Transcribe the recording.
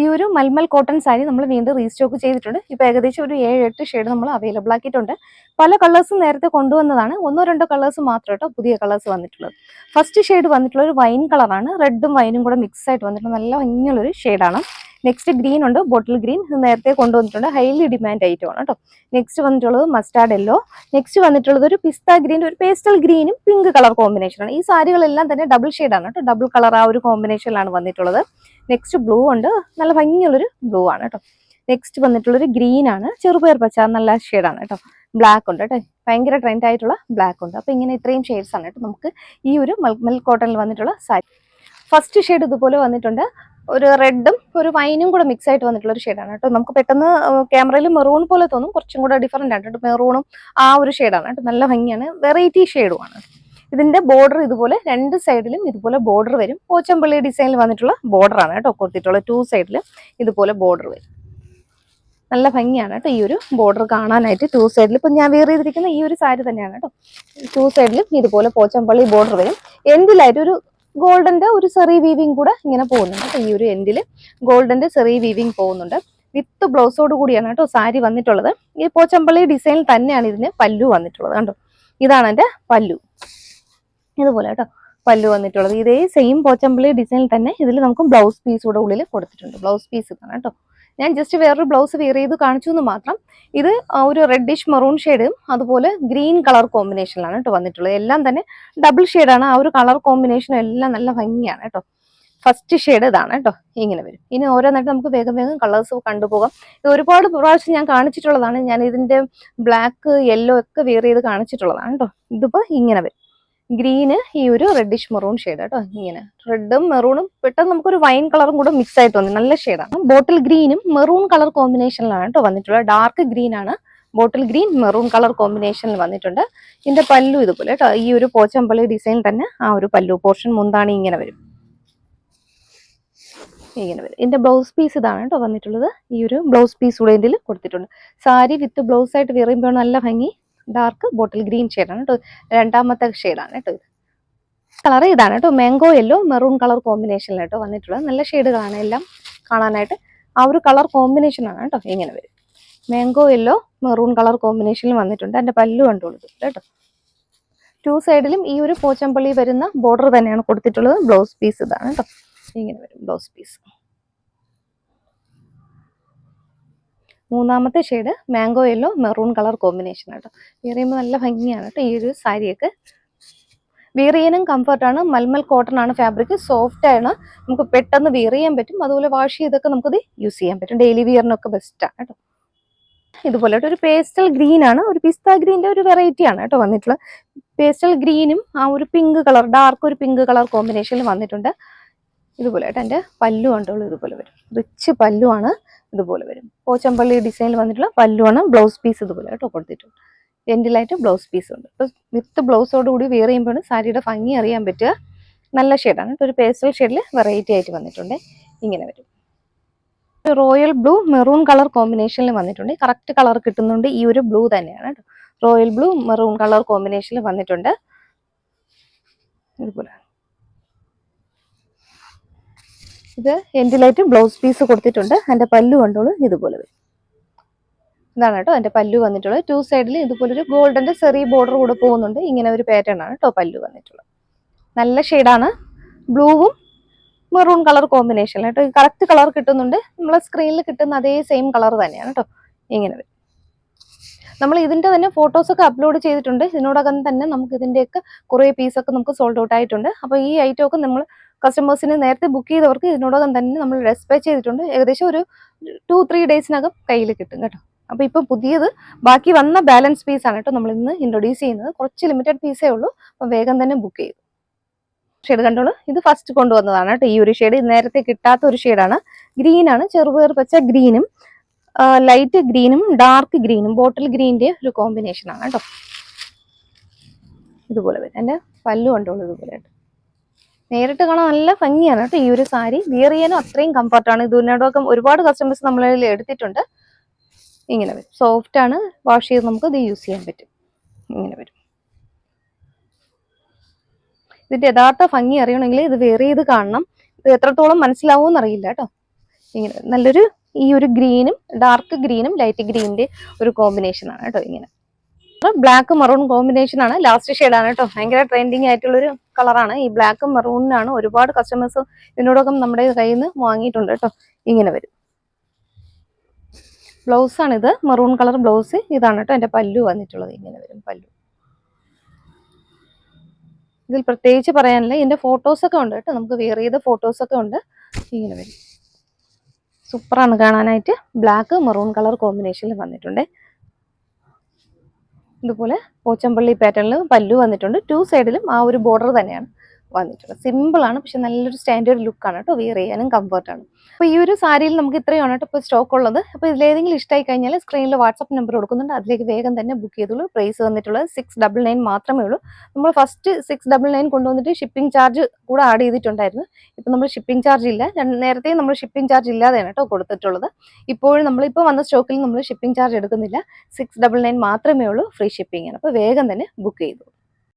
ഈ ഒരു മൽമൽ കോട്ടൺ സാരി നമ്മൾ വീണ്ടും റീസ്റ്റോക്ക് ചെയ്തിട്ടുണ്ട്. ഇപ്പോൾ ഏകദേശം ഒരു 7-8 ഷെയ്ഡ് നമ്മൾ അവൈലബിൾ ആക്കിയിട്ടുണ്ട്. പല കളേഴ്സും നേരത്തെ കൊണ്ടുവന്നതാണ്. 1-2 കളേഴ്സ് മാത്രം കേട്ടോ പുതിയ കളേഴ്സ് വന്നിട്ടുള്ളത്. ഫസ്റ്റ് ഷെയ്ഡ് വന്നിട്ടുള്ള ഒരു വൈൻ കളറാണ്. റെഡും വൈനും കൂടെ മിക്സ് ആയിട്ട് വന്നിട്ടുള്ള നല്ല ഭംഗിയുള്ളൊരു ഷെയ്ഡാണ്. നെക്സ്റ്റ് ഗ്രീൻ ഉണ്ട്, ബോട്ടിൽ ഗ്രീൻ. ഇത് നേരത്തെ കൊണ്ടുവന്നിട്ടുണ്ട്. ഹൈലി ഡിമാൻഡ് ഐറ്റം ആണ് കേട്ടോ. നെക്സ്റ്റ് വന്നിട്ടുള്ളത് മസ്റ്റാർഡ് യെല്ലോ. നെക്സ്റ്റ് വന്നിട്ടുള്ളത് ഒരു പിസ്ത ഗ്രീൻ, ഒരു പേസ്റ്റൽ ഗ്രീനും പിങ്ക് കളർ കോമ്പിനേഷനാണ്. ഈ സാരികളെല്ലാം തന്നെ ഡബിൾ ഷെയ്ഡാണ് കേട്ടോ. ഡബിൾ കളർ ആ ഒരു കോമ്പിനേഷനിലാണ് വന്നിട്ടുള്ളത്. നെക്സ്റ്റ് ബ്ലൂ ഉണ്ട്, നല്ല ഭംഗിയുള്ളൊരു ബ്ലൂ ആണ് കേട്ടോ. നെക്സ്റ്റ് വന്നിട്ടുള്ളൊരു ഗ്രീൻ ആണ്, ചെറുപയർ പച്ച, നല്ല ഷെയ്ഡാണ് കേട്ടോ. ബ്ലാക്ക് ഉണ്ട് കേട്ടോ, ഭയങ്കര ട്രെൻഡ് ആയിട്ടുള്ള ബ്ലാക്ക് ഉണ്ട്. അപ്പൊ ഇങ്ങനെ ഇത്രയും ഷെയ്ഡ്സ് ആണ് കേട്ടോ നമുക്ക് ഈ ഒരു മൽമൽ കോട്ടണിൽ വന്നിട്ടുള്ള സാരി. ഫസ്റ്റ് ഷെയ്ഡ് ഇതുപോലെ വന്നിട്ടുണ്ട്. ഒരു റെഡും ഒരു വൈനും കൂടെ മിക്സ് ആയിട്ട് വന്നിട്ടുള്ള ഒരു ഷെയ്ഡാണ് കേട്ടോ. നമുക്ക് പെട്ടെന്ന് ക്യാമറയിൽ മെറൂൺ പോലെ തോന്നും, കുറച്ചും കൂടെ ഡിഫറെന്റ് ആണ് കേട്ടോ. മെറൂണും ആ ഒരു ഷെയ്ഡാണ് കേട്ടോ. നല്ല ഭംഗിയാണ്, വെറൈറ്റി ഷെയ്ഡുമാണ്. ഇതിന്റെ ബോർഡർ ഇതുപോലെ രണ്ട് സൈഡിലും ഇതുപോലെ ബോർഡർ വരും. പോച്ചമ്പള്ളി ഡിസൈനിൽ വന്നിട്ടുള്ള ബോർഡർ ആണ് കേട്ടോ കൊടുത്തിട്ടുള്ളത്. 2 സൈഡിലും ഇതുപോലെ ബോർഡർ വരും. നല്ല ഭംഗിയാണ് കേട്ടോ ഈ ഒരു ബോർഡർ കാണാനായിട്ട്. 2 സൈഡിൽ ഇപ്പൊ ഞാൻ വെയർ ചെയ്തിരിക്കുന്ന ഈ ഒരു സാരി തന്നെയാണ് കേട്ടോ. 2 സൈഡിലും ഇതുപോലെ പോച്ചമ്പള്ളി ബോർഡർ വരും. എൻഡിലായിട്ട് ഒരു ഗോൾഡന്റെ ഒരു സെറി വീവിങ് കൂടെ ഇങ്ങനെ പോകുന്നുണ്ട്. ഈ ഒരു എൻഡിൽ ഗോൾഡന്റെ സെറി വീവിങ് പോകുന്നുണ്ട്. വിത്ത് ബ്ലൗസോട് കൂടിയാണ് കേട്ടോ സാരി വന്നിട്ടുള്ളത്. ഈ പോച്ചമ്പള്ളി ഡിസൈനിൽ തന്നെയാണ് ഇതിന് പല്ലു വന്നിട്ടുള്ളത് കണ്ടോ. ഇതാണ് എന്റെ പല്ലു, ഇതുപോലെ കേട്ടോ പല്ലു വന്നിട്ടുള്ളത്. ഇതേ സെയിം പോച്ചമ്പള്ളി ഡിസൈനിൽ തന്നെ ഇതിൽ നമുക്ക് ബ്ലൗസ് പീസ് കൂടെ ഉള്ളിൽ കൊടുത്തിട്ടുണ്ട്. ബ്ലൗസ് പീസ് ഇതാണ് കേട്ടോ. ഞാൻ ജസ്റ്റ് വേറൊരു ബ്ലൗസ് വെയർ ചെയ്ത് കാണിച്ചു എന്ന് മാത്രം. ഇത് ഒരു റെഡിഷ് മെറൂൺ ഷെയ്ഡും അതുപോലെ ഗ്രീൻ കളർ കോമ്പിനേഷനിലാണ് കേട്ടോ വന്നിട്ടുള്ളത്. എല്ലാം തന്നെ ഡബിൾ ഷെയ്ഡാണ്. ആ ഒരു കളർ കോമ്പിനേഷനും എല്ലാം നല്ല ഭംഗിയാണ് കേട്ടോ. ഫസ്റ്റ് ഷെയ്ഡ് ഇതാണ് കേട്ടോ, ഇങ്ങനെ വരും. ഇനി ഓരോന്നായിട്ട് നമുക്ക് വേഗം വേഗം കളേഴ്സ് കണ്ടുപോകാം. ഇത് ഒരുപാട് പ്രാവശ്യം ഞാൻ കാണിച്ചിട്ടുള്ളതാണ്. ഞാൻ ഇതിന്റെ ബ്ലാക്ക് യെല്ലോ ഒക്കെ വെയർ ചെയ്ത് കാണിച്ചിട്ടുള്ളതാണ് കേട്ടോ. ഇതിപ്പോ ഇങ്ങനെ വരും. ഗ്രീന് ഈ ഒരു റെഡിഷ് മെറൂൺ ഷെയ്ഡ് കേട്ടോ. ഇങ്ങനെ റെഡും മെറൂണും പെട്ടെന്ന് നമുക്കൊരു വൈൻ കളറും കൂടെ മിക്സ് ആയിട്ട് വന്നു, നല്ല ഷെയ്ഡാണ്. ബോട്ടിൽ ഗ്രീനും മെറൂൺ കളർ കോമ്പിനേഷനിലാണ് കേട്ടോ വന്നിട്ടുള്ളത്. ഡാർക്ക് ഗ്രീൻ ആണ്, ബോട്ടിൽ ഗ്രീൻ മെറൂൺ കളർ കോമ്പിനേഷനിൽ വന്നിട്ടുണ്ട്. ഇതിന്റെ പല്ലു ഇതുപോലെ കേട്ടോ. ഈ ഒരു പോച്ചമ്പള്ളി ഡിസൈൻ തന്നെ ആ ഒരു പല്ലു പോർഷൻ മുന്താണി ഇങ്ങനെ വരും, ഇങ്ങനെ വരും. ഇതിന്റെ ബ്ലൗസ് പീസ് ഇതാണ് കേട്ടോ വന്നിട്ടുള്ളത്. ഈ ഒരു ബ്ലൗസ് പീസ് കൂടെ ഇതിൽ കൊടുത്തിട്ടുണ്ട്. സാരി വിത്ത് ബ്ലൗസ് ആയിട്ട് വെയർ ചെയ്യുമ്പോൾ നല്ല ഭംഗി. ഡാർക്ക് ബോട്ടിൽ ഗ്രീൻ ഷെയ്ഡാണ് കേട്ടോ, രണ്ടാമത്തെ ഷെയ്ഡാണ് കേട്ടോ. ഇത് കളർ ഇതാണ് കേട്ടോ, മാംഗോ യെല്ലോ മെറൂൺ കളർ കോമ്പിനേഷനിൽ കേട്ടോ വന്നിട്ടുള്ളത്. നല്ല ഷെയ്ഡുകളാണ് എല്ലാം കാണാനായിട്ട്. ആ ഒരു കളർ കോമ്പിനേഷൻ ആണ് കേട്ടോ ഇങ്ങനെ വരും. മാംഗോ യെല്ലോ മെറൂൺ കളർ കോമ്പിനേഷനിൽ വന്നിട്ടുണ്ട്. എൻ്റെ പല്ലു കണ്ടോളൂ കേട്ടോ. 2 സൈഡിലും ഈ ഒരു പോച്ചമ്പള്ളി വരുന്ന ബോർഡർ തന്നെയാണ് കൊടുത്തിട്ടുള്ളത്. ബ്ലൗസ് പീസ് ഇതാണ് കേട്ടോ, ഇങ്ങനെ വരും ബ്ലൗസ് പീസ്. മൂന്നാമത്തെ shade mango yellow maroon colour combination ആട്ടോ. വെയർ ചെയ്യുമ്പോൾ നല്ല ഭംഗിയാണ് കേട്ടോ ഈ ഒരു സാരിയൊക്കെ. വെയർ ചെയ്യാനും കംഫർട്ടാണ്. മൽമൽ കോട്ടൺ ആണ് ഫാബ്രിക്, സോഫ്റ്റ് ആണ്, നമുക്ക് പെട്ടെന്ന് വെയർ ചെയ്യാൻ പറ്റും. അതുപോലെ വാഷ് ചെയ്തൊക്കെ നമുക്കത് യൂസ് ചെയ്യാൻ പറ്റും. ഡെയിലി വെയറിനൊക്കെ ബെസ്റ്റാണ് കേട്ടോ. ഇതുപോലെ ഒരു പേസ്റ്റൽ ഗ്രീൻ ആണ്, ഒരു പിസ്ത ഗ്രീൻ്റെ ഒരു വെറൈറ്റി ആണ് കേട്ടോ വന്നിട്ടുള്ളത്. പേസ്റ്റൽ ഗ്രീനും ആ ഒരു പിങ്ക് കളർ, ഡാർക്ക് ഒരു പിങ്ക് കളർ കോമ്പിനേഷനിൽ വന്നിട്ടുണ്ട്. ഇതുപോലെ ആയിട്ട് എൻ്റെ പല്ലു കണ്ടോളൂ, ഇതുപോലെ വരും. റിച്ച് പല്ലുവാണ്, ഇതുപോലെ വരും. പോച്ചമ്പള്ളി ഡിസൈനിൽ വന്നിട്ടുള്ള പല്ലുവാണ്. ബ്ലൗസ് പീസ് ഇതുപോലെ കേട്ടോ കൊടുത്തിട്ടുണ്ട്. എൻഡിലായിട്ട് ബ്ലൗസ് പീസ് ഉണ്ട്. ഇപ്പം വിത്ത് ബ്ലൗസോട് കൂടി വെയർ ചെയ്യുമ്പോൾ സാരിയുടെ ഭംഗി അറിയാൻ പറ്റുക. നല്ല ഷെയ്ഡാണ്. ഒരു പേസ്റ്റൽ ഷെയ്ഡിൽ വെറൈറ്റി ആയിട്ട് വന്നിട്ടുണ്ട്. ഇങ്ങനെ വരും. റോയൽ ബ്ലൂ മെറൂൺ കളർ കോമ്പിനേഷനിൽ വന്നിട്ടുണ്ട്. കറക്റ്റ് കളർ കിട്ടുന്നുണ്ട്. ഈ ഒരു ബ്ലൂ തന്നെയാണ് കേട്ടോ. റോയൽ ബ്ലൂ മെറൂൺ കളർ കോമ്പിനേഷനിൽ വന്നിട്ടുണ്ട്. ഇതുപോലെ ഇത് എൻഡിലായിട്ട് ബ്ലൗസ് പീസ് കൊടുത്തിട്ടുണ്ട്. എൻ്റെ പല്ലു കണ്ടോളൂ, ഇതുപോലെ വരും. ഇതാണ് കേട്ടോ എൻ്റെ പല്ലു വന്നിട്ടുള്ളത്. 2 സൈഡിൽ ഇതുപോലൊരു ഗോൾഡന്റെ സെറി ബോർഡർ കൂടെ പോകുന്നുണ്ട്. ഇങ്ങനെ ഒരു പാറ്റേൺ ആണ് കേട്ടോ പല്ലു വന്നിട്ടുള്ളത്. നല്ല ഷെയ്ഡാണ്. ബ്ലൂവും മെറൂൺ കളർ കോമ്പിനേഷൻ കേട്ടോ. കറക്റ്റ് കളർ കിട്ടുന്നുണ്ട്. നമ്മളെ സ്ക്രീനിൽ കിട്ടുന്ന അതേ സെയിം കളർ തന്നെയാണ് കേട്ടോ. ഇങ്ങനെ വരും. നമ്മൾ ഇതിന്റെ തന്നെ ഫോട്ടോസൊക്കെ അപ്ലോഡ് ചെയ്തിട്ടുണ്ട്. ഇതിനോടകം തന്നെ നമുക്ക് ഇതിന്റെയൊക്കെ കുറേ പീസൊക്കെ നമുക്ക് സോൾഡ് ഔട്ട് ആയിട്ടുണ്ട്. അപ്പോൾ ഈ ഐറ്റം ഒക്കെ നമ്മൾ കസ്റ്റമേഴ്സിന് നേരത്തെ ബുക്ക് ചെയ്തവർക്ക് ഇതിനോടകം തന്നെ നമ്മൾ ഡെസ്പാച്ച് ചെയ്തിട്ടുണ്ട്. ഏകദേശം ഒരു 2-3 ഡേയ്സിനകം കയ്യിൽ കിട്ടും കേട്ടോ. അപ്പോൾ ഇപ്പോൾ പുതിയത് ബാക്കി വന്ന ബാലൻസ് പീസാണ് കേട്ടോ നമ്മൾ ഇന്ന് ഇൻട്രൊഡ്യൂസ് ചെയ്യുന്നത്. കുറച്ച് ലിമിറ്റഡ് പീസേ ഉള്ളൂ. അപ്പോൾ വേഗം തന്നെ ബുക്ക് ചെയ്തു. ഷെയ്ഡ് കണ്ടോളൂ, ഇത് ഫസ്റ്റ് കൊണ്ടുവന്നതാണ് കേട്ടോ. ഈ ഒരു ഷെയ്ഡ് നേരത്തെ കിട്ടാത്ത ഒരു ഷെയ്ഡാണ്. ഗ്രീനാണ്, ചെറുപയർ പച്ച ഗ്രീനും ലൈറ്റ് ഗ്രീനും ഡാർക്ക് ഗ്രീനും ബോട്ടിൽ ഗ്രീൻ്റെ ഒരു കോമ്പിനേഷൻ ആണ് കേട്ടോ. ഇതുപോലെ വരും. എൻ്റെ പല്ലു കണ്ടോളൂ, ഇതുപോലെ ആയിട്ട്. നേരിട്ട് കാണാൻ നല്ല ഭംഗിയാണ് കേട്ടോ ഈ ഒരു സാരി. വെയർ ചെയ്യാനും അത്രയും കംഫർട്ടാണ്. ഇതിനോടൊക്കെ ഒരുപാട് കസ്റ്റമേഴ്സ് നമ്മളിൽ എടുത്തിട്ടുണ്ട്. ഇങ്ങനെ വരും. സോഫ്റ്റ് ആണ്, വാഷ് ചെയ്ത് നമുക്ക് ഇത് യൂസ് ചെയ്യാൻ പറ്റും. ഇങ്ങനെ വരും. ഇതിന്റെ യഥാർത്ഥ ഭംഗി അറിയണമെങ്കിൽ ഇത് വെയർ ചെയ്ത് കാണണം. ഇത് എത്രത്തോളം മനസ്സിലാവും എന്നറിയില്ല കേട്ടോ. ഇങ്ങനെ നല്ലൊരു ഈ ഒരു ഗ്രീനും ഡാർക്ക് ഗ്രീനും ലൈറ്റ് ഗ്രീനിന്റെ ഒരു കോമ്പിനേഷൻ ആണ് കേട്ടോ. ഇങ്ങനെ ബ്ലാക്ക് മറൂൺ കോമ്പിനേഷൻ ആണ്, ലാസ്റ്റ് ഷെയ്ഡാണ് കേട്ടോ. ഭയങ്കര ട്രെൻഡിങ് ആയിട്ടുള്ളൊരു കളറാണ്. ഈ ബ്ലാക്കും മെറൂണിനാണ് ഒരുപാട് കസ്റ്റമേഴ്സ് ഇതിനോടൊപ്പം നമ്മുടെ കയ്യിൽ നിന്ന് വാങ്ങിയിട്ടുണ്ട് കേട്ടോ. ഇങ്ങനെ വരും. ബ്ലൗസ് ആണിത്, മെറൂൺ കളർ ബ്ലൗസ്. ഇതാണ് കേട്ടോ എൻ്റെ പല്ലു വന്നിട്ടുള്ളത്. ഇങ്ങനെ വരും പല്ലു. ഇതിൽ പ്രത്യേകിച്ച് പറയാനില്ല, ഇതിന്റെ ഫോട്ടോസൊക്കെ ഉണ്ട് കേട്ടോ, നമുക്ക് വെയർ ചെയ്ത ഫോട്ടോസൊക്കെ ഉണ്ട്. ഇങ്ങനെ വരും. സൂപ്പറാണ് കാണാനായിട്ട്. ബ്ലാക്ക് മെറൂൺ കളർ കോമ്പിനേഷനിൽ വന്നിട്ടുണ്ട്. ഇതുപോലെ പോച്ചമ്പള്ളി പാറ്റേണിൽ പല്ലു വന്നിട്ടുണ്ട്. 2 സൈഡിലും ആ ഒരു ബോർഡർ തന്നെയാണ് വന്നിട്ടുള്ളത്. സിമ്പിൾ ആണ്, പക്ഷെ നല്ലൊരു സ്റ്റാൻഡേർഡ് ലുക്കാണ് കേട്ടോ. വെയർ ചെയ്യാനും കംഫർട്ടാണ്. അപ്പോൾ ഈ ഒരു സാരിയിൽ നമുക്ക് ഇത്രയാണ് കേട്ടോ ഇപ്പോൾ സ്റ്റോക്ക് ഉള്ളത്. അപ്പോൾ ഇതിലേതെങ്കിലും ഇഷ്ടമായി കഴിഞ്ഞാൽ സ്ക്രീനിൽ വാട്സപ്പ് നമ്പർ കൊടുക്കുന്നുണ്ട്, അതിലേക്ക് വേഗം തന്നെ ബുക്ക് ചെയ്തോളൂ. പ്രൈസ് വന്നിട്ടുള്ളത് 699 മാത്രമേ ഉള്ളൂ. നമ്മൾ ഫസ്റ്റ് 699 കൊണ്ടുവന്നിട്ട് ഷിപ്പിംഗ് ചാർജ് കൂടെ ആഡ് ചെയ്തിട്ടുണ്ടായിരുന്നു. ഇപ്പം നമ്മൾ ഷിപ്പിംഗ് ചാർജ് ഇല്ല. നേരത്തെ നമ്മൾ ഷിപ്പിംഗ് ചാർജ് ഇല്ലാതെയാണ് കേട്ടോ കൊടുത്തിട്ടുള്ളത്. ഇപ്പോഴും നമ്മളിപ്പോൾ വന്ന സ്റ്റോക്കിൽ നമ്മൾ ഷിപ്പിംഗ് ചാർജ് എടുക്കുന്നില്ല. 699 മാത്രമേ ഉള്ളൂ, ഫ്രീ ഷിപ്പിംഗ് ആണ്. അപ്പോൾ വേഗം തന്നെ ബുക്ക് ചെയ്തു.